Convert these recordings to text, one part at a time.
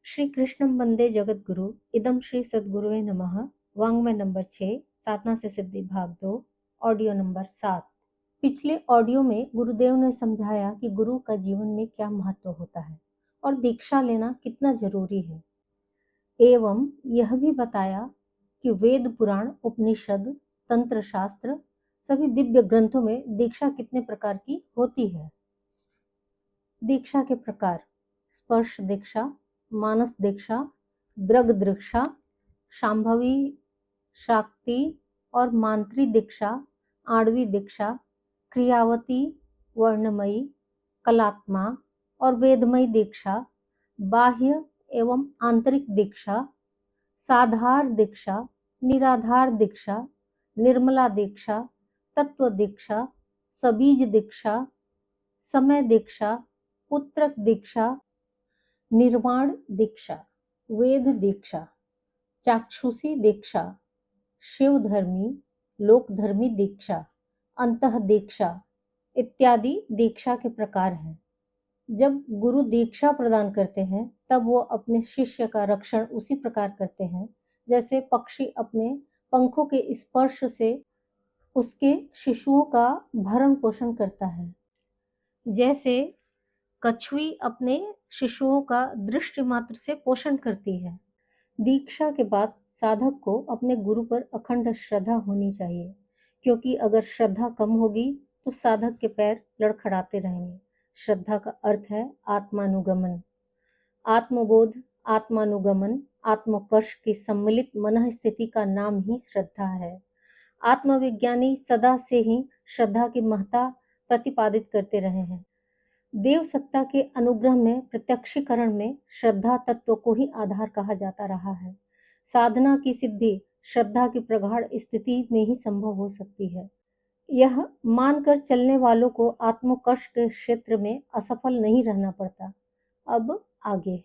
श्री कृष्णं वंदे जगद्गुरु इदं श्री सद्गुरुवे नमः। वाङ्मय नंबर 6, साधना से सिद्धि भाग 2, ऑडियो नंबर 7। पिछले ऑडियो में गुरुदेव ने समझाया कि गुरु का जीवन में क्या महत्व होता है और दीक्षा लेना कितना जरूरी है। एवं यह भी बताया कि वेद पुराण, उपनिषद, तंत्र शास्त्र सभी दिव्य ग्रंथों में दीक्षा कितने प्रकार की होती है। दीक्षा के प्रकार: स्पर्श दीक्षा, मानस दीक्षा, दृग दीक्षा, शांभवी, शाक्ति और मांत्री दीक्षा, आणवी दीक्षा, क्रियावती, वर्णमयी, कलात्मा और वेदमयी दीक्षा, बाह्य एवं आंतरिक दीक्षा, साधार दीक्षा, निराधार दीक्षा, निर्मला दीक्षा, तत्व दीक्षा, सबीज दीक्षा, समय दीक्षा, पुत्रक दीक्षा, निर्वाण दीक्षा, वेद दीक्षा, चाक्षुषी दीक्षा, शिवधर्मी, लोकधर्मी दीक्षा, अंतः दीक्षा इत्यादि दीक्षा के प्रकार हैं। जब गुरु दीक्षा प्रदान करते हैं तब वो अपने शिष्य का रक्षण उसी प्रकार करते हैं जैसे पक्षी अपने पंखों के स्पर्श से उसके शिशुओं का भरण पोषण करता है। जैसे कछुई अपने शिशुओं का दृष्टि मात्र से पोषण करती है। दीक्षा के बाद साधक को अपने गुरु पर अखंड श्रद्धा होनी चाहिए, क्योंकि अगर श्रद्धा कम होगी तो साधक के पैर लड़खड़ाते रहेंगे। श्रद्धा का अर्थ है आत्मानुगमन। आत्मबोध, आत्मानुगमन, आत्मकर्ष की सम्मिलित मन स्थिति का नाम ही श्रद्धा है। आत्मविज्ञानी सदा से ही श्रद्धा की महत्ता प्रतिपादित करते रहे हैं। देव सत्ता के अनुग्रह में, प्रत्यक्षीकरण में श्रद्धा तत्व को ही आधार कहा जाता रहा है। साधना की सिद्धि श्रद्धा की प्रगाढ़ स्थिति में ही संभव हो सकती है। यह मानकर चलने वालों को आत्मकर्ष के क्षेत्र में असफल नहीं रहना पड़ता। अब आगे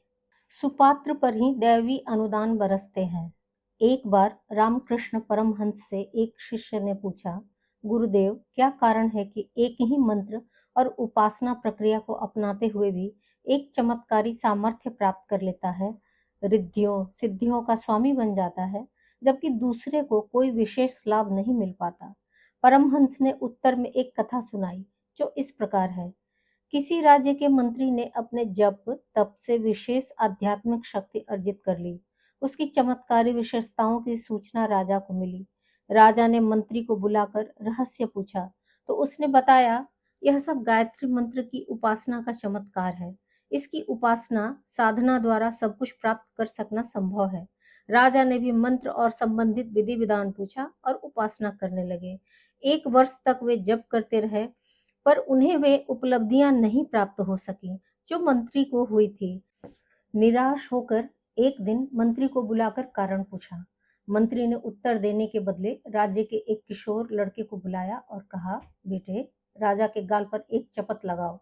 सुपात्र पर ही दैवी अनुदान बरसते हैं। एक बार रामकृष्ण परमहंस से एक शिष्य ने पूछा, गुरुदेव, क्या कारण है कि एक ही मंत्र और उपासना प्रक्रिया को अपनाते हुए भी एक चमत्कारी सामर्थ्य प्राप्त कर लेता है, रिद्धियों सिद्धियों का स्वामी बन जाता है, जबकि दूसरे को कोई विशेष लाभ नहीं मिल पाता। परमहंस ने उत्तर में एक कथा सुनाई जो इस प्रकार है। किसी राज्य के मंत्री ने अपने जप तप से विशेष आध्यात्मिक शक्ति अर्जित कर ली। उसकी चमत्कारी विशेषताओं की सूचना राजा को मिली। राजा ने मंत्री को बुलाकर रहस्य पूछा तो उसने बताया, यह सब गायत्री मंत्र की उपासना का चमत्कार है। इसकी उपासना साधना द्वारा सब कुछ प्राप्त कर सकना संभव है। राजा ने भी मंत्र और संबंधित विधि विधान पूछा और उपासना करने लगे। 1 वर्ष तक वे जप करते रहे, पर उन्हें वे उपलब्धियां नहीं प्राप्त हो सकी जो मंत्री को हुई थी। निराश होकर एक दिन मंत्री को बुलाकर कारण पूछा। मंत्री ने उत्तर देने के बदले राज्य के एक किशोर लड़के को बुलाया और कहा, बेटे, राजा के गाल पर एक चपत लगाओ।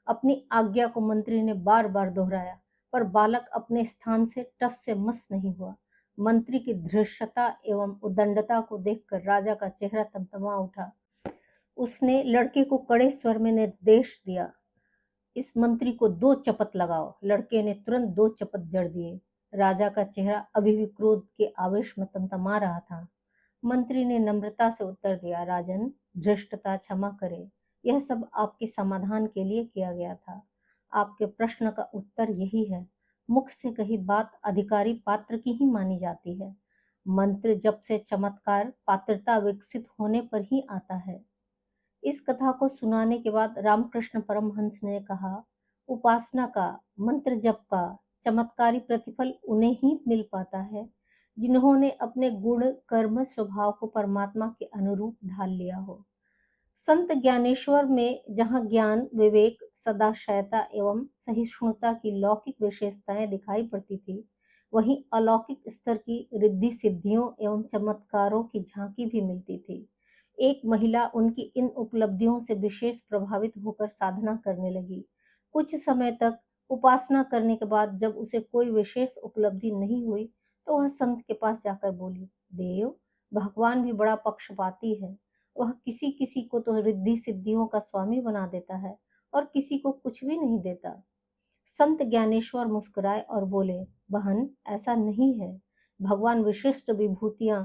अपनी आज्ञा को मंत्री ने बार बार दोहराया, पर बालक अपने स्थान से टस से मस नहीं हुआ। मंत्री की धृष्टता एवं उदंडता को देखकर राजा का चेहरा तमतमा उठा। उसने लड़के को कड़े स्वर में निर्देश दिया, इस मंत्री को 2 चपत लगाओ। लड़के ने तुरंत 2 चपत जड़ दिए। राजा का चेहरा अभी भी क्रोध के आवेश में तमतमा रहा था। मंत्री ने नम्रता से उत्तर दिया, राजन, धृष्टता क्षमा करे, यह सब आपके समाधान के लिए किया गया था। आपके प्रश्न का उत्तर यही है। मुख से कही बात अधिकारी पात्र की ही मानी जाती है। मंत्र जप से चमत्कार पात्रता विकसित होने पर ही आता है। इस कथा को सुनाने के बाद रामकृष्ण परमहंस ने कहा, उपासना का, मंत्र जप का चमत्कारी प्रतिफल उन्हें ही मिल पाता है जिन्होंने अपने गुण कर्म स्वभाव को परमात्मा के अनुरूप ढाल लिया हो। संत ज्ञानेश्वर में जहाँ ज्ञान, विवेक, सदाशयता एवं सहिष्णुता की लौकिक विशेषताएं दिखाई पड़ती थी, वहीं अलौकिक स्तर की रिद्धि सिद्धियों एवं चमत्कारों की झांकी भी मिलती थी। एक महिला उनकी इन उपलब्धियों से विशेष प्रभावित होकर साधना करने लगी। कुछ समय तक उपासना करने के बाद जब उसे कोई विशेष उपलब्धि नहीं हुई तो वह संत के पास जाकर बोली, देव, भगवान भी बड़ा पक्षपाती है। वह किसी किसी को तो रिद्धि सिद्धियों का स्वामी बना देता है और किसी को कुछ भी नहीं देता। संत ज्ञानेश्वर मुस्कुराए और बोले, बहन ऐसा नहीं है। भगवान विशिष्ट विभूतियां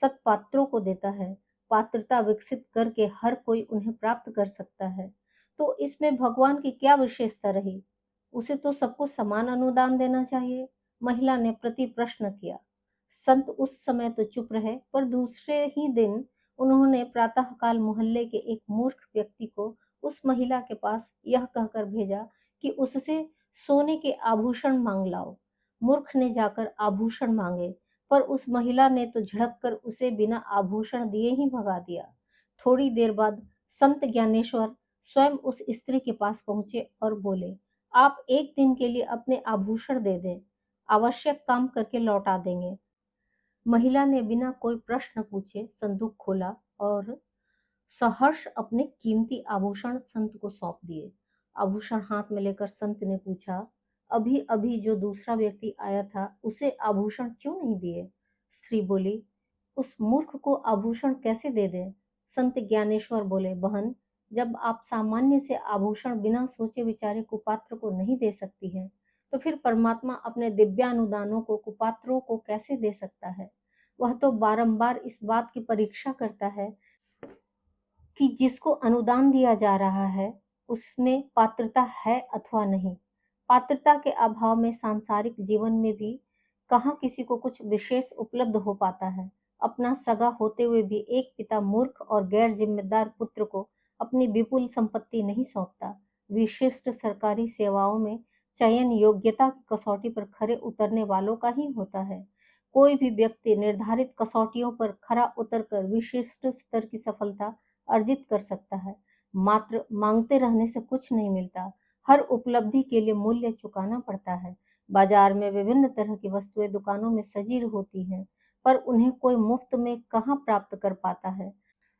सत्पात्रों को देता है। पात्रता विकसित करके हर कोई उन्हें प्राप्त कर सकता है। तो इसमें भगवान की क्या विशेषता रही? उसे तो सबको समान अनुदान देना चाहिए। महिला ने प्रति प्रश्न किया। संत उस समय तो चुप रहे, पर दूसरे ही दिन उन्होंने प्रातःकाल मोहल्ले के एक मूर्ख व्यक्ति को उस महिला के पास यह कहकर भेजा कि उससे सोने के आभूषण मांग लाओ। मूर्ख ने जाकर आभूषण मांगे, पर उस महिला ने तो झड़क कर उसे बिना आभूषण दिए ही भगा दिया। थोड़ी देर बाद संत ज्ञानेश्वर स्वयं उस स्त्री के पास पहुंचे और बोले, आप एक दिन के लिए अपने आभूषण दे दें, आवश्यक काम करके लौटा देंगे। महिला ने बिना कोई प्रश्न पूछे संदूक खोला और सहर्ष अपने कीमती आभूषण संत को सौंप दिए। आभूषण हाथ में लेकर संत ने पूछा, अभी अभी जो दूसरा व्यक्ति आया था उसे आभूषण क्यों नहीं दिए? स्त्री बोली, उस मूर्ख को आभूषण कैसे दे दें? संत ज्ञानेश्वर बोले, बहन जब आप सामान्य से आभूषण बिना सोचे विचारे कुपात्र को नहीं दे सकती हैं, तो फिर परमात्मा अपने दिव्यानुदानों को कुपात्रों को कैसे दे सकता है? वह तो बारंबार इस बात की परीक्षा करता है कि जिसको अनुदान दिया जा रहा है उसमें पात्रता है अथवा नहीं। पात्रता के अभाव में सांसारिक जीवन में भी कहाँ किसी को कुछ विशेष उपलब्ध हो पाता है। अपना सगा होते हुए भी एक पिता मूर्ख और गैर जिम्मेदार पुत्र को अपनी विपुल संपत्ति नहीं सौंपता। विशिष्ट सरकारी सेवाओं में चयन योग्यता की कसौटी पर खरे उतरने वालों का ही होता है। कोई भी व्यक्ति निर्धारित कसौटियों पर खरा उतरकर विशिष्ट स्तर की सफलता अर्जित कर सकता है। मात्र मांगते रहने से कुछ नहीं मिलता। हर उपलब्धि के लिए मूल्य चुकाना पड़ता है। बाजार में विभिन्न तरह की वस्तुएं दुकानों में सजी होती हैं, पर उन्हें कोई मुफ्त में कहाँ प्राप्त कर पाता है।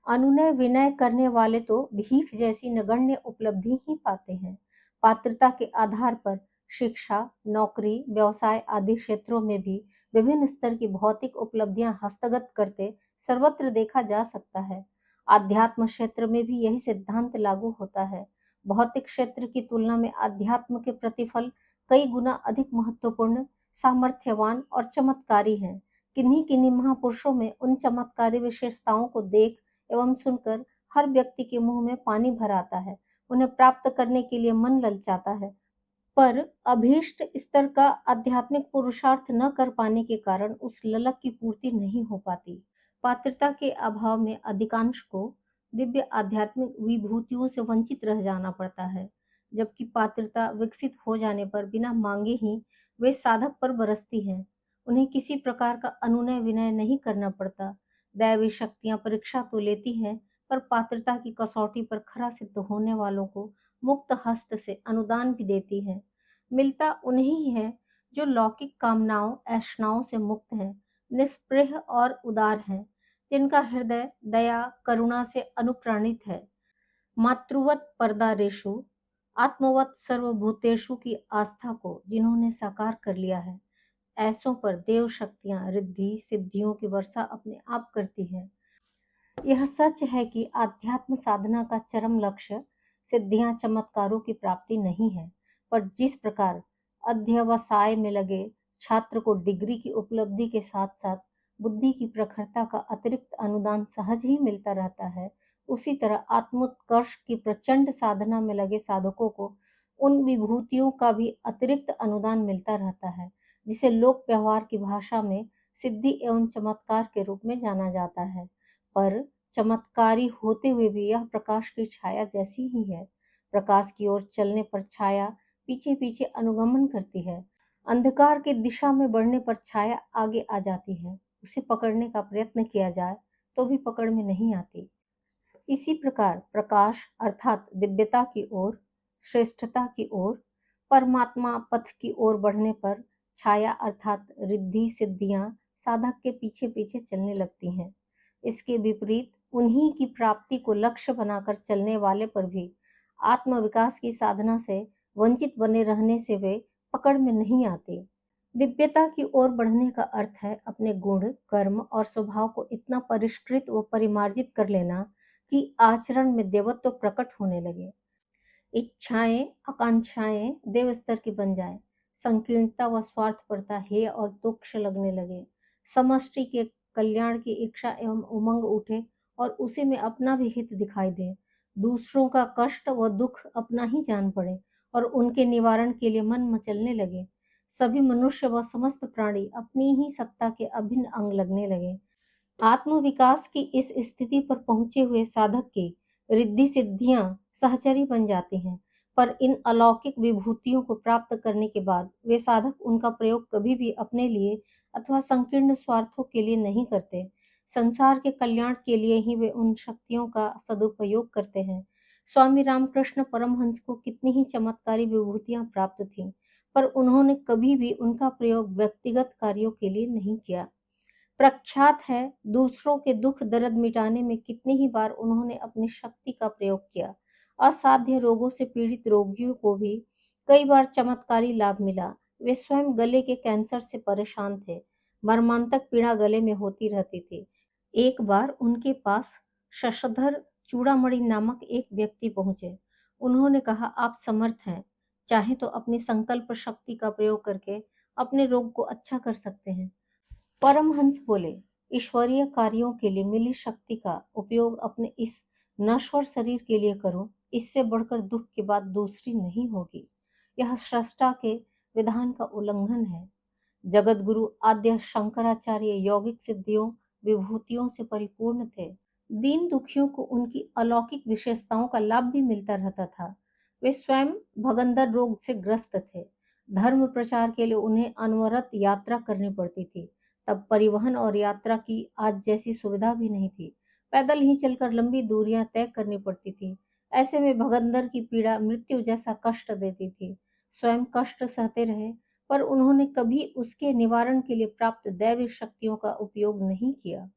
अनुनय विनय करने वाले तो भीख जैसी नगण्य उपलब्धि ही पाते हैं। पात्रता के आधार पर शिक्षा, नौकरी, व्यवसाय आदि क्षेत्रों में भी विभिन्न स्तर की भौतिक उपलब्धियां हस्तगत करते सर्वत्र देखा जा सकता है। आध्यात्म क्षेत्र में भी यही सिद्धांत लागू होता है। भौतिक क्षेत्र की तुलना में आध्यात्म के प्रतिफल कई गुना अधिक महत्वपूर्ण, सामर्थ्यवान और चमत्कारी हैं। किन्हीं किन्हीं महापुरुषों में उन चमत्कारी विशेषताओं को देख एवं सुनकर हर व्यक्ति के मुंह में पानी भर आता है। उन्हें प्राप्त करने के लिए मन ललचाता है, पर अभीष्ट स्तर का आध्यात्मिक पुरुषार्थ न कर पाने के कारण उस ललक की पूर्ति नहीं हो पाती। पात्रता के अभाव में अधिकांश को दिव्य आध्यात्मिक विभूतियों से वंचित रह जाना पड़ता है, जबकि पात्रता विकसित हो जाने पर बिना मांगे ही वे साधक पर बरसती हैं। उन्हें किसी प्रकार का अनुनय विनय नहीं करना पड़ता। दैवी शक्तियां परीक्षा तो लेती हैं, पर पात्रता की कसौटी पर खरा सिद्ध होने वालों को मुक्त हस्त से अनुदान भी देती है। मिलता उन्हें ही है जो लौकिक कामनाओं ऐषणाओं से मुक्त हैं, निष्पृह और उदार हैं, जिनका हृदय दया करुणा से अनुप्राणित है। मातृवत परदारेषु आत्मवत सर्वभूतेषु की आस्था को जिन्होंने साकार कर लिया है, ऐसों पर देव शक्तियां रिद्धि सिद्धियों की वर्षा अपने आप करती है। यह सच है कि आध्यात्म साधना का चरम लक्ष्य सिद्धियां चमत्कारों की प्राप्ति नहीं है, पर जिस प्रकार अध्यवसाय में लगे छात्र को डिग्री की उपलब्धि के साथ साथ बुद्धि की प्रखरता का अतिरिक्त अनुदान सहज ही मिलता रहता है, उसी तरह आत्मोत्कर्ष की प्रचंड साधना में लगे साधकों को उन विभूतियों का भी अतिरिक्त अनुदान मिलता रहता है, जिसे लोक व्यवहार की भाषा में सिद्धि एवं चमत्कार के रूप में जाना जाता है। पर चमत्कारी होते हुए भी यह प्रकाश की छाया जैसी ही है। प्रकाश की ओर चलने पर छाया पीछे पीछे अनुगमन करती है। अंधकार की दिशा में बढ़ने पर छाया आगे आ जाती है। उसे पकड़ने का प्रयत्न किया जाए तो भी पकड़ में नहीं आती। इसी प्रकार प्रकाश अर्थात दिव्यता की ओर, श्रेष्ठता की ओर, परमात्मा पथ की ओर बढ़ने पर छाया अर्थात रिद्धि सिद्धियां साधक के पीछे पीछे चलने लगती हैं। इसके विपरीत उन्हीं की प्राप्ति को लक्ष्य बनाकर चलने वाले पर भी आत्मविकास की साधना से वंचित बने रहने से वे पकड़ में नहीं आते। दिव्यता की ओर बढ़ने का अर्थ है अपने गुण, कर्म और स्वभाव को इतना परिष्कृत व परिमार्जित कर लेना कि आचरण में देवत्व प्रकट होने लगे। इच्छाएं, आकांक्षाएं देव स्तर की बन जाए, संकीर्णता व स्वार्थपरता हेय और तुच्छ लगने लगे, समष्टि के कल्याण की इच्छा एवं उमंग उठे और उसी में अपना भी हित दिखाई दे, दूसरों का कष्ट व दुख अपना ही जान पड़े और उनके निवारण के लिए मन मचलने लगे, सभी मनुष्य व समस्त प्राणी अपनी ही सत्ता के अभिन्न अंग लगने लगे। आत्मविकास की इस स्थिति पर पहुंचे हुए साधक की रिद्धि सिद्धियां सहचरी बन जाती हैं, पर इन अलौकिक विभूतियों को प्राप्त करने के बाद वे साधक उनका प्रयोग कभी भी अपने लिए अथवा संकीर्ण स्वार्थों के लिए नहीं करते। संसार के कल्याण के लिए ही वे उन शक्तियों का सदुपयोग करते हैं। स्वामी रामकृष्ण परमहंस को कितनी ही चमत्कारी विभूतियां प्राप्त थीं, पर उन्होंने कभी भी उनका प्रयोग व्यक्तिगत कार्यों के लिए नहीं किया। प्रख्यात है दूसरों के दुख दर्द मिटाने में कितनी ही बार उन्होंने अपनी शक्ति का प्रयोग किया। असाध्य रोगों से पीड़ित रोगियों को भी कई बार चमत्कारी लाभ मिला। वे स्वयं गले के कैंसर से परेशान थे, मर्मांतक पीड़ा गले में होती रहती थी। एक बार उनके पास शशधर चूड़ामणि नामक एक व्यक्ति पहुंचे। उन्होंने कहा, आप समर्थ हैं, चाहे तो अपनी संकल्प शक्ति का प्रयोग करके अपने रोग को अच्छा कर सकते हैं। परमहंस बोले, ईश्वरीय कार्यों के लिए मिली शक्ति का उपयोग अपने इस नश्वर शरीर के लिए करो, इससे बढ़कर दुख की बात दूसरी नहीं होगी। यह सृष्टा के विधान का उल्लंघन है। जगत गुरु आद्य शंकराचार्य यौगिक सिद्धियों विभूतियों से परिपूर्ण थे। दीन दुखियों को उनकी अलौकिक विशेषताओं का लाभ भी मिलता रहता था। वे स्वयं भगंदर रोग से ग्रस्त थे। धर्म प्रचार के लिए उन्हें अनवरत यात्रा करनी पड़ती थी। तब परिवहन और यात्रा की आज जैसी सुविधा भी नहीं थी। पैदल ही चलकर लंबी दूरियां तय करनी पड़ती थी। ऐसे में भगंदर की पीड़ा मृत्यु जैसा कष्ट देती थी। स्वयं कष्ट सहते रहे, पर उन्होंने कभी उसके निवारण के लिए प्राप्त दैवी शक्तियों का उपयोग नहीं किया।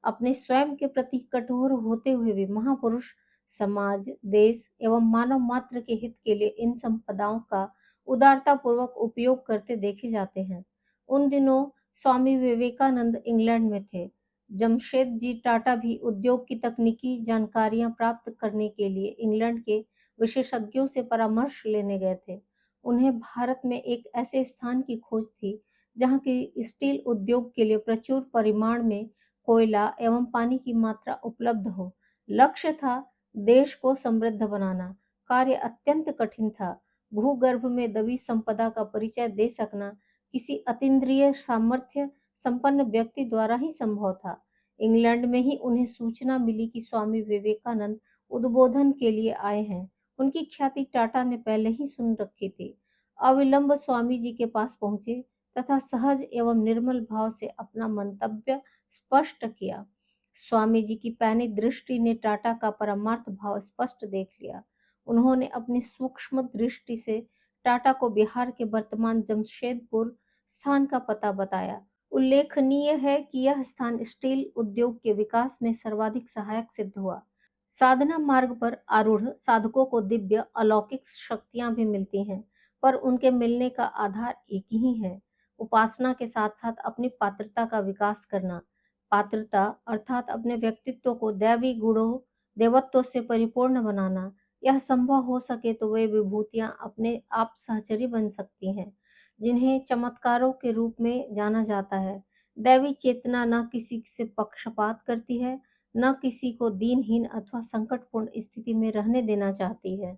अपने स्वयं के प्रति कठोर होते हुए भी महापुरुष समाज, देश एवं मानव मात्र के हित के लिए इन संपदाओं का उदारता पूर्वक उपयोग करते देखे जाते हैं। उन दिनों स्वामी विवेकानंद इंग्लैंड में थे। जमशेद जी टाटा भी उद्योग की तकनीकी जानकारियां प्राप्त करने के लिए इंग्लैंड के विशेषज्ञों से परामर्श लेने गए थे। उन्हें भारत में एक ऐसे स्थान की खोज थी जहां की स्टील उद्योग के लिए प्रचुर परिमाण में कोयला एवं पानी की मात्रा उपलब्ध हो। लक्ष्य था देश को समृद्ध बनाना। कार्य अत्यंत कठिन था। भूगर्भ में दबी संपदा का परिचय दे सकना किसी अतीन्द्रिय सामर्थ्य संपन्न व्यक्ति द्वारा ही संभव था। इंग्लैंड में ही उन्हें सूचना मिली कि स्वामी विवेकानंद उद्बोधन के लिए आए हैं। उनकी ख्याति टाटा ने पहले ही सुन रखी थी। अविलंब स्वामी जी के पास पहुंचे तथा सहज एवं निर्मल भाव से अपना मंतव्य स्पष्ट किया। स्वामी जी की पैनी दृष्टि ने टाटा का परमार्थ भाव स्पष्ट देख लिया। उन्होंने अपनी सूक्ष्म दृष्टि से टाटा को बिहार के वर्तमान जमशेदपुर स्थान का पता बताया। उल्लेखनीय है कि यह स्थान स्टील उद्योग के विकास में सर्वाधिक सहायक सिद्ध हुआ। साधना मार्ग पर आरूढ़ साधकों को दिव्य अलौकिक शक्तियां भी मिलती हैं, पर उनके मिलने का आधार एक ही है, उपासना के साथ साथ अपनी पात्रता का विकास करना। पात्रता अर्थात अपने व्यक्तित्व को दैवी गुणों देवत्व से परिपूर्ण बनाना। यह संभव हो सके तो वे विभूतियां अपने आप सहचरी बन सकती हैं, जिन्हें चमत्कारों के रूप में जाना जाता है। दैवी चेतना न किसी से पक्षपात करती है, न किसी को दीनहीन अथवा संकटपूर्ण स्थिति में रहने देना चाहती है।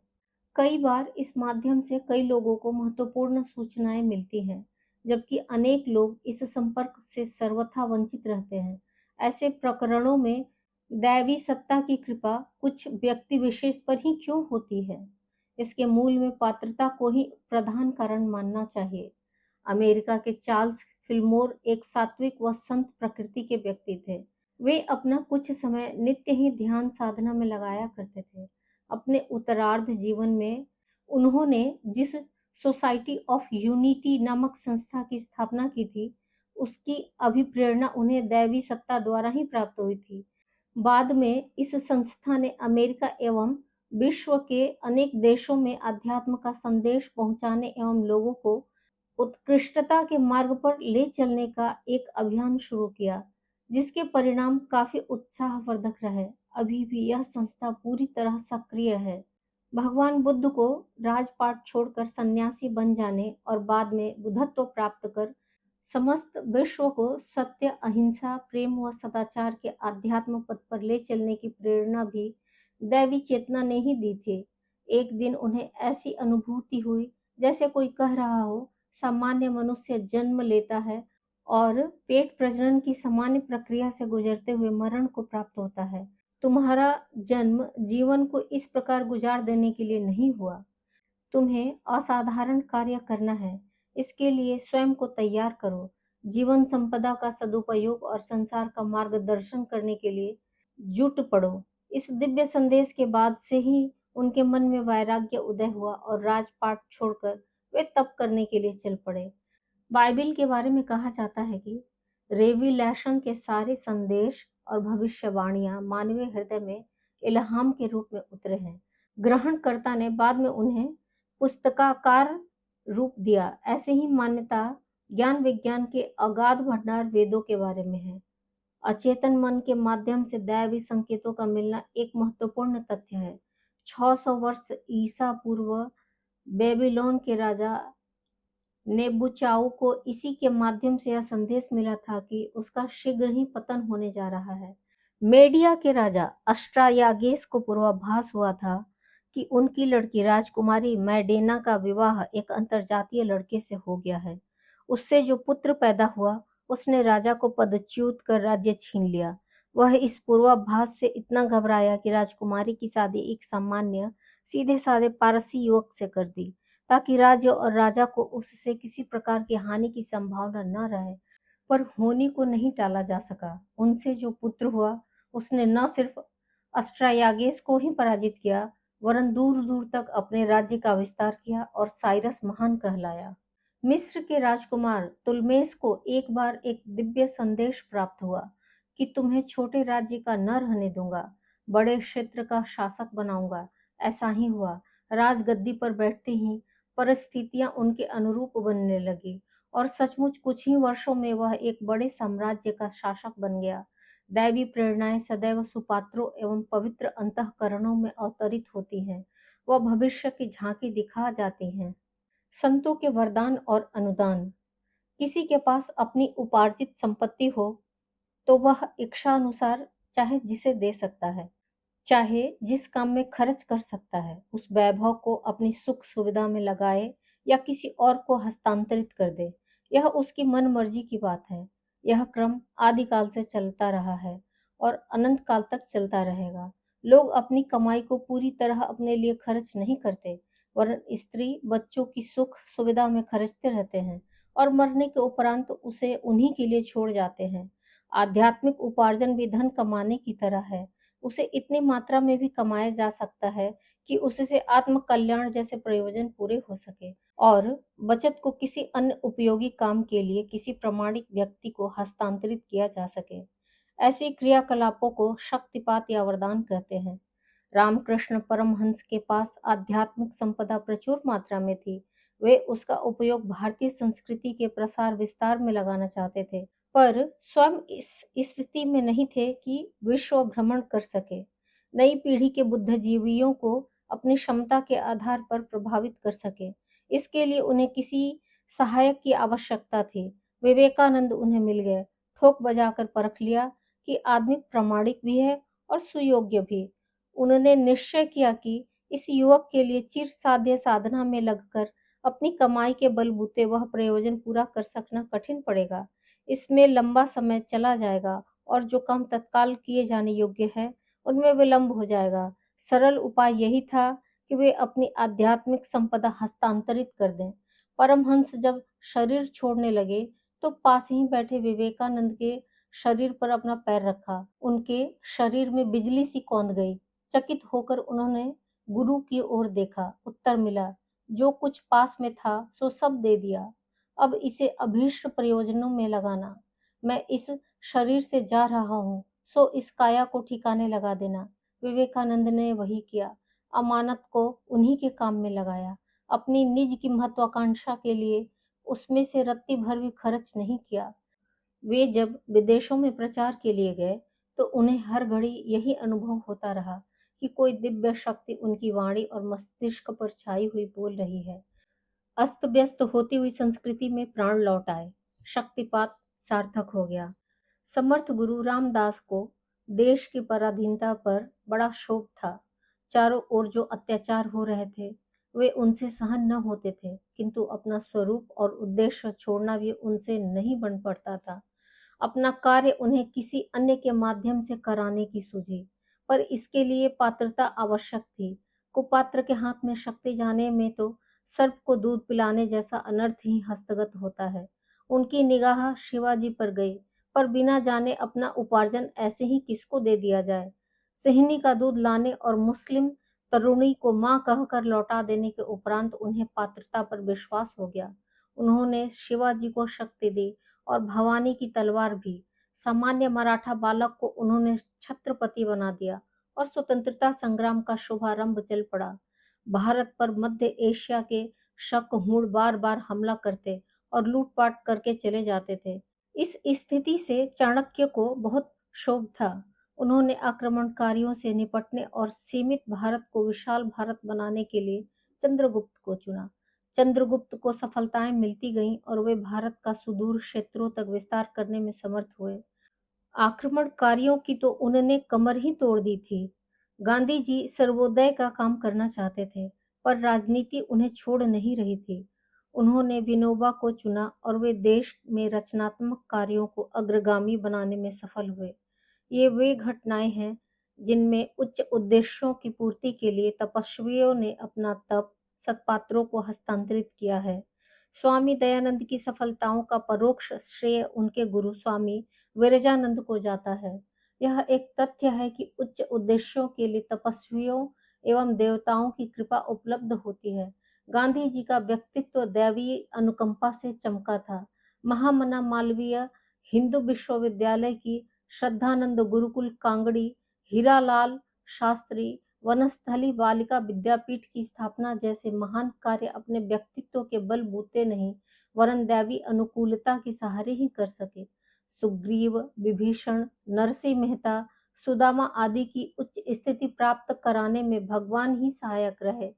कई बार इस माध्यम से कई लोगों को महत्वपूर्ण सूचनाएं मिलती हैं, जबकि अनेक लोग इस संपर्क से सर्वथा वंचित रहते हैं। ऐसे प्रकरणों में दैवी सत्ता की कृपा कुछ व्यक्ति विशेष पर ही क्यों होती है? इसके मूल में पात्रता को ही प्रधान कारण मानना चाहिए। अमेरिका के चार्ल्स फिल्मोर एक सात्विक व संत प्रकृति के व्यक्ति थे। वे अपना कुछ समय नित्य ही ध्यान साधना में लगाया करते थे। अपने उत्तरार्ध जीवन में उन्होंने जिस सोसाइटी ऑफ यूनिटी नामक संस्था की स्थापना की थी, उसकी अभिप्रेरणा उन्हें दैवी सत्ता द्वारा ही प्राप्त हुई थी। बाद में इस संस्था ने अमेरिका एवं विश्व के अनेक देशों में अध्यात्म का संदेश पहुंचाने एवं लोगों को उत्कृष्टता के मार्ग पर ले चलने का एक अभियान शुरू किया, जिसके परिणाम काफी उत्साहवर्धक रहे। अभी भी यह संस्था पूरी तरह सक्रिय है। भगवान बुद्ध को राजपाट छोड़कर सन्यासी बन जाने और बाद में बुद्धत्व प्राप्त कर समस्त विश्व को सत्य, अहिंसा, प्रेम व सदाचार के आध्यात्म पथ पर ले चलने की प्रेरणा भी दैवी चेतना ने ही दी थी। एक दिन उन्हें ऐसी अनुभूति हुई जैसे कोई कह रहा हो, सामान्य मनुष्य जन्म लेता है और पेट प्रजनन की सामान्य प्रक्रिया से गुजरते हुए मरण को प्राप्त होता है। तुम्हारा जन्म जीवन को इस प्रकार गुजार देने के लिए नहीं हुआ। तुम्हें असाधारण कार्य करना है। इसके लिए स्वयं को तैयार करो। जीवन संपदा का सदुपयोग और संसार का मार्गदर्शन करने के लिए जुट पड़ो। इस दिव्य संदेश के बाद से ही उनके मन में वैराग्य उदय हुआ और राजपाट छोड़कर वे तप करने के लिए चल पड़े। बाइबिल के बारे में कहा जाता है कि रेविलेशन के सारे संदेश और भविष्यवाणियां मानवीय हृदय में इल्हाम के रूप में उतरे हैं। ग्रहणकर्ता ने बाद में उन्हें पुस्तकाकार रूप दिया। ऐसे ही मान्यता ज्ञान विज्ञान के अगाध भंडार वेदों के बारे में है। अचेतन मन के माध्यम से दैवी संकेतों का मिलना एक महत्वपूर्ण तथ्य है। 600 वर्ष ईसा पूर्व बेबीलोन के राजा नेबुचाउ को इसी के माध्यम से यह संदेश मिला था कि उसका शीघ्र ही पतन होने जा रहा है। मेडिया के राजा अस्ट्रायागेस को पूर्वाभास हुआ था कि उनकी लड़की राजकुमारी मैडेना का विवाह एक अंतरजातीय लड़के से हो गया है। उससे जो पुत्र पैदा हुआ उसने राजा को पदच्युत कर राज्य छीन लिया। वह इस पूर्वाभास से इतना घबराया कि राजकुमारी की शादी एक सामान्य सीधे साधे पारसी युवक से कर दी ताकि राज्य और राजा को उससे किसी प्रकार की हानि की संभावना न रहे। पर होनी को नहीं टाला जा सका। उनसे जो पुत्र हुआ उसने न सिर्फ अस्ट्रायागेस को ही पराजित किया वरन दूर दूर तक अपने राज्य का विस्तार किया और साइरस महान कहलाया। मिस्र के राजकुमार तुलमेस को एक बार एक दिव्य संदेश प्राप्त हुआ कि तुम्हें छोटे राज्य का न रहने दूंगा, बड़े क्षेत्र का शासक बनाऊंगा। ऐसा ही हुआ। राजगद्दी पर बैठते ही परिस्थितियां उनके अनुरूप बनने लगी और सचमुच कुछ ही वर्षों में वह एक बड़े साम्राज्य का शासक बन गया। दैवी प्रेरणाएं सदैव सुपात्रों एवं पवित्र अंतःकरणों में अवतरित होती हैं। वह भविष्य की झांकी दिखा जाती हैं। संतों के वरदान और अनुदान। किसी के पास अपनी उपार्जित संपत्ति हो तो वह इच्छा अनुसार चाहे जिसे दे सकता है, चाहे जिस काम में खर्च कर सकता है। उस वैभव को अपनी सुख सुविधा में लगाए या किसी और को हस्तांतरित कर दे, यह उसकी मन मर्जी की बात है। यह क्रम आदिकाल से चलता रहा है और अनंत काल तक चलता रहेगा। लोग अपनी कमाई को पूरी तरह अपने लिए खर्च नहीं करते वरन स्त्री बच्चों की सुख सुविधा में खर्चते रहते हैं और मरने के उपरांत उसे उन्हीं के लिए छोड़ जाते हैं। आध्यात्मिक उपार्जन भी धन कमाने की तरह है। उसे इतनी मात्रा में भी कमाया जा सकता है कि उससे आत्म कल्याण जैसे प्रयोजन पूरे हो सके और बचत को किसी अन्य उपयोगी काम के लिए किसी प्रामाणिक व्यक्ति को हस्तांतरित किया जा सके। ऐसी क्रियाकलापों को शक्तिपात या वरदान कहते हैं। रामकृष्ण परमहंस के पास आध्यात्मिक संपदा प्रचुर मात्रा में थी। वे उसका उपयोग भारतीय संस्कृति के प्रसार विस्तार में लगाना चाहते थे, पर स्वयं इस स्थिति में नहीं थे कि विश्व भ्रमण कर सके। नई पीढ़ी के बुद्धिजीवियों को अपनी क्षमता के आधार पर प्रभावित कर सके, इसके लिए उन्हें किसी सहायक की आवश्यकता थी। विवेकानंद उन्हें मिल गए। ठोक बजाकर परख लिया कि आदमी प्रामाणिक भी है और सुयोग्य भी। उन्होंने निश्चय किया कि इस युवक के लिए चिर साध्य साधना में लगकर अपनी कमाई के बलबूते वह प्रयोजन पूरा कर सकना कठिन पड़ेगा। इसमें लंबा समय चला जाएगा और जो काम तत्काल किए जाने योग्य है उनमें विलंब हो जाएगा। सरल उपाय यही था कि वे अपनी आध्यात्मिक संपदा हस्तांतरित कर दें। परमहंस जब शरीर छोड़ने लगे तो पास ही बैठे विवेकानंद के शरीर पर अपना पैर रखा। उनके शरीर में बिजली सी कौंध गई। चकित होकर उन्होंने गुरु की ओर देखा। उत्तर मिला, जो कुछ पास में था सो सब दे दिया। अब इसे अभीष्ट प्रयोजनों में लगाना। मैं इस शरीर से जा रहा हूँ, सो इस काया को ठिकाने लगा देना। विवेकानंद ने वही किया। अमानत को उन्हीं के काम में लगाया। अपनी निज की महत्वाकांक्षा के लिए उसमें से रत्ती भर भी खर्च नहीं किया। वे जब विदेशों में प्रचार के लिए गए तो उन्हें हर घड़ी यही अनुभव होता रहा कि कोई दिव्य शक्ति उनकी वाणी और मस्तिष्क पर छाई हुई बोल रही है। अस्त व्यस्त होती हुई संस्कृति में प्राण लौट आए। शक्तिपात सार्थक हो गया। समर्थ गुरु रामदास को देश की पराधीनता पर बड़ा शोक था। चारों ओर जो अत्याचार हो रहे थे वे उनसे सहन न होते थे, किंतु अपना स्वरूप और उद्देश्य छोड़ना भी उनसे नहीं बन पड़ता था। अपना कार्य उन्हें किसी अन्य के माध्यम से कराने की सूझी, पर इसके लिए पात्रता आवश्यक थी। कुपात्र के हाथ में शक्ति जाने में तो सर्प को दूध पिलाने जैसा अनर्थ ही हस्तगत होता है। उनकी निगाह शिवाजी पर गई, पर बिना जाने अपना उपार्जन ऐसे ही किसको दे दिया जाए। सिहनी का दूध लाने और मुस्लिम तरुणी को मां कहकर लौटा देने के उपरांत उन्हें पात्रता पर विश्वास हो गया। उन्होंने शिवाजी को शक्ति दी और भवानी की तलवार भी। सामान्य मराठा बालक को उन्होंने छत्रपति बना दिया और स्वतंत्रता संग्राम का शुभारंभ चल पड़ा। भारत पर मध्य एशिया के शक हूण बार बार हमला करते और लूटपाट करके चले जाते थे। इस स्थिति से चाणक्य को बहुत क्षोभ था। उन्होंने आक्रमणकारियों से निपटने और सीमित भारत को विशाल भारत बनाने के लिए चंद्रगुप्त को चुना। चंद्रगुप्त को सफलताएं मिलती गईं और वे भारत का सुदूर क्षेत्रों तक विस्तार करने में समर्थ हुए। आक्रमणकारियों की तो उन्होंने कमर ही तोड़ दी थी। गांधी जी सर्वोदय का काम करना चाहते थे, पर राजनीति उन्हें छोड़ नहीं रही थी। उन्होंने विनोबा को चुना और वे देश में रचनात्मक कार्यों को अग्रगामी बनाने में सफल हुए। ये वे घटनाएं हैं जिनमें उच्च उद्देश्यों की पूर्ति के लिए तपस्वियों ने अपना तप सत्पात्रों को हस्तांतरित किया है। स्वामी दयानंद की सफलताओं का परोक्ष श्रेय उनके गुरु स्वामी विरजानंद को जाता है। यह एक तथ्य है कि उच्च उद्देश्यों के लिए तपस्वियों एवं देवताओं की कृपा उपलब्ध होती है। गांधी जी का व्यक्तित्व दैवीय अनुकंपा से चमका था। महामना मालवीय हिंदू विश्वविद्यालय की श्रद्धानंद गुरुकुल कांगड़ी, हीरालाल शास्त्री वनस्थली बालिका विद्यापीठ की स्थापना जैसे महान कार्य अपने व्यक्तित्व के बलबूते नहीं वरन दैवी अनुकूलता के सहारे ही कर सके। सुग्रीव, विभीषण, नरसिंह मेहता, सुदामा आदि की उच्च स्थिति प्राप्त कराने में भगवान ही सहायक रहे।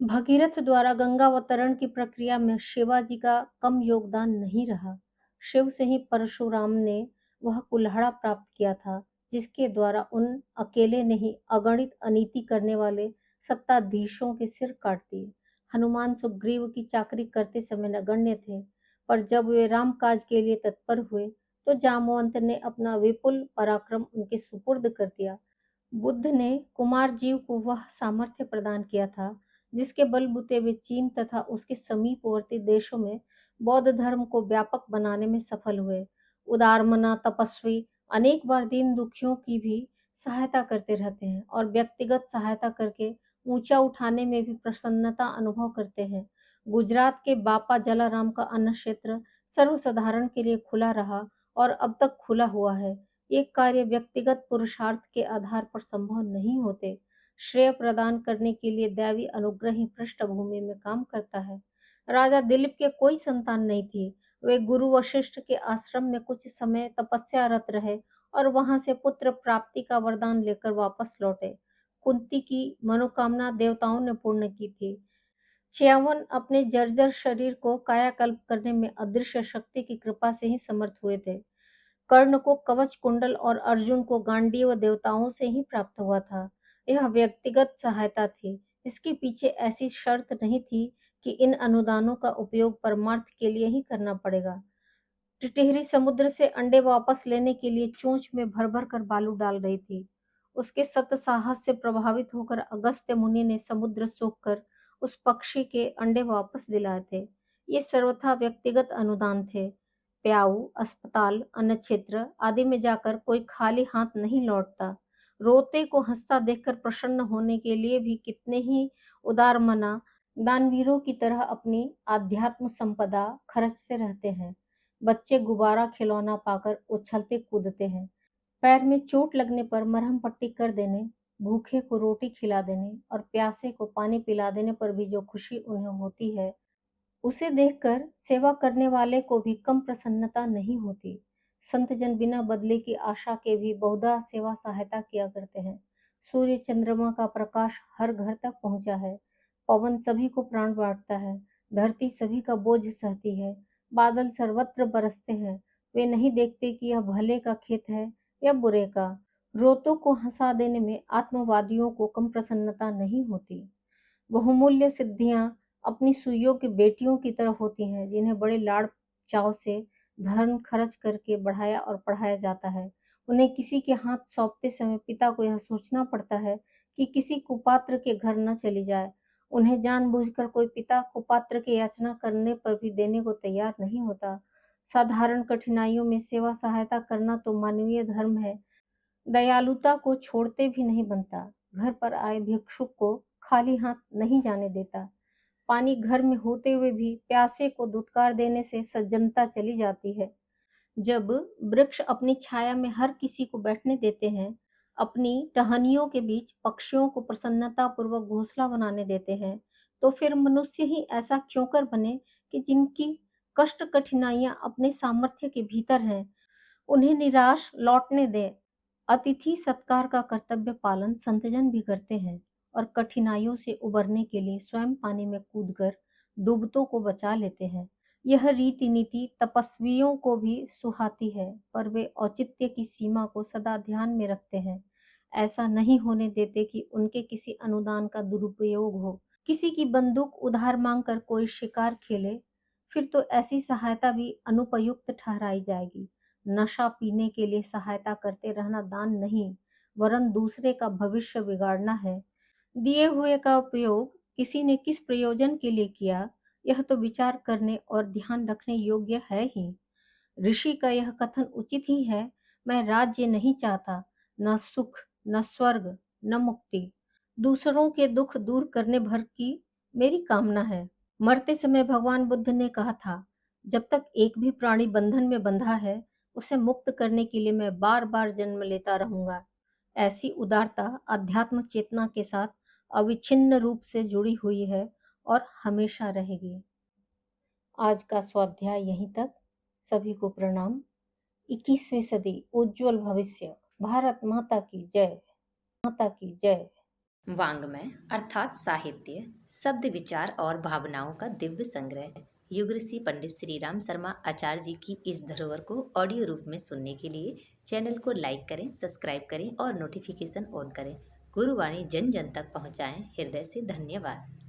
भगीरथ द्वारा गंगावतरण की प्रक्रिया में शिवाजी का कम योगदान नहीं रहा। शिव से ही परशुराम ने वह कुल्हाड़ा प्राप्त किया था जिसके द्वारा उन अकेले नहीं अगणित अनीति करने वाले सत्ताधीशों के सिर काट दिए। हनुमान सुग्रीव की चाकरी करते समय नगण्य थे, पर जब वे राम काज के लिए तत्पर हुए तो जामवंत ने अपना विपुल पराक्रम उनके सुपुर्द कर दिया। बुद्ध ने कुमार जीव को वह सामर्थ्य प्रदान किया था जिसके बलबूते वे चीन तथा उसके समीपवर्ती देशों में बौद्ध धर्म को व्यापक बनाने में सफल हुए। उदारमना तपस्वी अनेक बार दीन दुखियों की भी सहायता करते रहते हैं और व्यक्तिगत सहायता करके ऊंचा उठाने में भी प्रसन्नता अनुभव करते हैं। गुजरात के बापा जलाराम का अन्न क्षेत्र सर्वसाधारण के लिए खुला रहा और अब तक खुला हुआ है। ये कार्य व्यक्तिगत पुरुषार्थ के आधार पर संभव नहीं होते। श्रेय प्रदान करने के लिए दैवी अनुग्रह ही पृष्ठभूमि में काम करता है। राजा दिलीप के कोई संतान नहीं थी। वे गुरु वशिष्ठ के आश्रम में कुछ समय तपस्यारत रहे और वहां से पुत्र प्राप्ति का वरदान लेकर वापस लौटे। कुंती की मनोकामना देवताओं ने पूर्ण की थी। च्यावन अपने जर्जर शरीर को कायाकल्प करने में अदृश्य शक्ति की कृपा से ही समर्थ हुए थे। कर्ण को कवच कुंडल और अर्जुन को गांडीव देवताओं से ही प्राप्त हुआ था। यह व्यक्तिगत सहायता थी। इसके पीछे ऐसी शर्त नहीं थी कि इन अनुदानों का उपयोग परमार्थ के लिए ही करना पड़ेगा। टिटहरी समुद्र से अंडे वापस लेने के लिए चोंच में भर भर कर बालू डाल रही थी। उसके सत साहस से प्रभावित होकर अगस्त्य मुनि ने समुद्र सोखकर उस पक्षी के अंडे वापस दिलाए थे। ये सर्वथा व्यक्तिगत अनुदान थे। प्याऊ, अस्पताल, अन्न क्षेत्र आदि में जाकर कोई खाली हाथ नहीं लौटता। रोते को हंसता देखकर प्रसन्न होने के लिए भी कितने ही उदारमना दानवीरों की तरह अपनी आध्यात्म संपदा खर्चते रहते हैं। बच्चे गुब्बारा खिलौना पाकर उछलते कूदते हैं। पैर में चोट लगने पर मरहम पट्टी कर देने, भूखे को रोटी खिला देने और प्यासे को पानी पिला देने पर भी जो खुशी उन्हें होती है, उसे देखकर सेवा करने वाले को भी कम प्रसन्नता नहीं होती। संत जन बिना बदले की आशा के भी बहुधा सेवा सहायता किया करते हैं। सूर्य चंद्रमा का प्रकाश हर घर तक पहुंचा है। पवन सभी को प्राण बांटता है। धरती सभी का बोझ सहती है। बादल सर्वत्र बरसते हैं। वे नहीं देखते कि यह भले का खेत है या बुरे का। रोतों को हंसा देने में आत्मवादियों को कम प्रसन्नता नहीं होती। बहुमूल्य सिद्धियां अपनी सुइयों की बेटियों की तरह होती हैं, जिन्हें बड़े लाड़ चाव से धन खर्च करके बढ़ाया और पढ़ाया जाता है। उन्हें किसी के हाथ सौंपते समय पिता को यह सोचना पड़ता है कि किसी कुपात्र के घर न चली जाए। उन्हें जानबूझकर कोई पिता कुपात्र की याचना करने पर भी देने को तैयार नहीं होता। साधारण कठिनाइयों में सेवा सहायता करना तो मानवीय धर्म है। दयालुता को छोड़ते भी नहीं बनता। घर पर आए भिक्षुक को खाली हाथ नहीं जाने देता। पानी घर में होते हुए भी प्यासे को दुत्कार देने से सज्जनता चली जाती है। जब वृक्ष अपनी छाया में हर किसी को बैठने देते हैं, अपनी टहनियों के बीच पक्षियों को प्रसन्नता पूर्वक घोंसला बनाने देते हैं, तो फिर मनुष्य ही ऐसा क्यों कर बने कि जिनकी कष्ट कठिनाइयां अपने सामर्थ्य के भीतर हैं, उन्हें निराश लौटने दें। अतिथि सत्कार का कर्तव्य पालन संतजन भी करते हैं और कठिनाइयों से उबरने के लिए स्वयं पानी में कूदकर डूबतों को बचा लेते हैं। यह रीति नीति तपस्वियों को भी सुहाती है, पर वे औचित्य की सीमा को सदा ध्यान में रखते हैं। ऐसा नहीं होने देते कि उनके किसी अनुदान का दुरुपयोग हो। किसी की बंदूक उधार मांगकर कोई शिकार खेले, फिर तो ऐसी सहायता भी अनुपयुक्त ठहराई जाएगी। नशा पीने के लिए सहायता करते रहना दान नहीं, वरन दूसरे का भविष्य बिगाड़ना है। दिए हुए का उपयोग किसी ने किस प्रयोजन के लिए किया, यह तो विचार करने और ध्यान रखने योग्य है ही। ऋषि का यह कथन उचित ही है। मैं राज्य नहीं चाहता, न सुख, न स्वर्ग, न मुक्ति। दूसरों के दुख दूर करने भर की मेरी कामना है। मरते समय भगवान बुद्ध ने कहा था, जब तक एक भी प्राणी बंधन में बंधा है, उसे मुक्त करने के लिए मैं बार बार जन्म लेता रहूंगा। ऐसी उदारता अध्यात्म चेतना के साथ अविच्छिन्न रूप से जुड़ी हुई है और हमेशा रहेगी। आज का स्वाध्याय यहीं तक। सभी को प्रणाम। 21वीं सदी उज्जवल भविष्य। भारत माता की जय। माता की जय। वाङ्मय अर्थात साहित्य, शब्द, विचार और भावनाओं का दिव्य संग्रह। युग ऋषि पंडित श्री राम शर्मा आचार्य जी की इस धरोहर को ऑडियो रूप में सुनने के लिए चैनल को लाइक करें, सब्सक्राइब करें और नोटिफिकेशन ऑन करें। गुरुवाणी जन जन तक पहुँचाएं। हृदय से धन्यवाद।